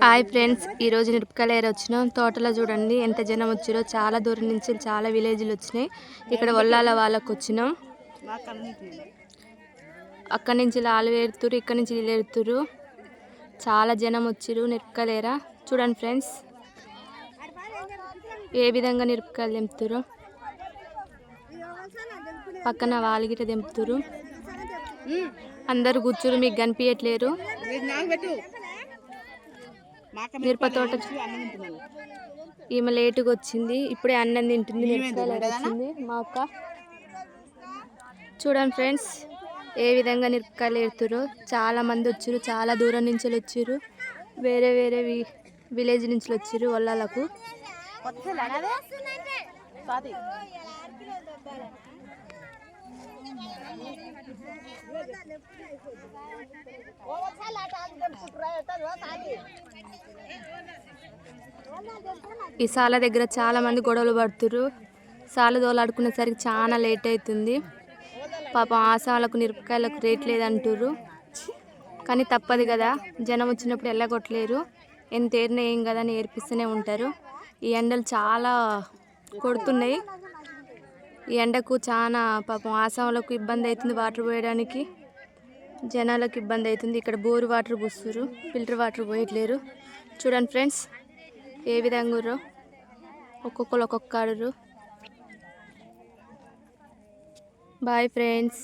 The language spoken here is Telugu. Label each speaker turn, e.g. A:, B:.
A: హాయ్ ఫ్రెండ్స్, ఈరోజు మిరపకాయలు ఏర వచ్చినాం. తోటలో చూడండి ఎంత జనం వచ్చారో. చాలా దూరం నుంచి చాలా విలేజ్లు వచ్చినాయి. ఇక్కడ వల్లాల వాళ్ళకు వచ్చినాం. అక్కడి నుంచి లాలు ఏరుతురు, ఇక్కడి నుంచి వీళ్ళు ఏరుతురు. చాలా జనం వచ్చారు. మిరపకాయలు ఏర చూడండి ఫ్రెండ్స్, ఏ విధంగా మిరపకాయలు తెంపుతురు. పక్కన వాళ్ళ తెంపుతురు. అందరు కూర్చురు, మీకు కనిపించట్లేరు. మిరప తోట ఈమె లేటుగా వచ్చింది, ఇప్పుడే అన్నం తింటుంది. మిరపకాయలు వచ్చింది మా అక్క. చూడండి ఫ్రెండ్స్, ఏ విధంగా మిరపకాయలు ఏరుతురో. చాలా మంది వచ్చారు, చాలా దూరం నుంచి వచ్చారు. వేరే వేరే విలేజ్ నుంచి వచ్చారు వల్లాలకు. ఈ సాల దగ్గర చాలా మంది గొడవలు పడుతురు. సాల దోలాడుకునేసరికి చాలా లేట్ అవుతుంది. పాపం ఆ సాలకు మిరపకాయలకు రేట్ లేదంటుర్రు. కానీ తప్పదు కదా, జనం వచ్చినప్పుడు వెళ్ళగొట్టలేరు. ఎంత ఏరినా ఏం కదా అని ఏర్పిస్తూనే ఉంటారు. ఈ ఎండలు చాలా కొడుతున్నాయి. ఈ ఎండకు చాలా పాపం ఆసాములకు ఇబ్బంది అవుతుంది. వాటర్ పోయడానికి జనాలకు ఇబ్బంది అవుతుంది. ఇక్కడ బోరు వాటర్ పోస్తున్నారు, ఫిల్టర్ వాటర్ పోయట్లేరు. చూడండి ఫ్రెండ్స్, ఏ విధంగా ఒక్కొక్కరు ఒక్కొక్క ఆడరు. Boy friends.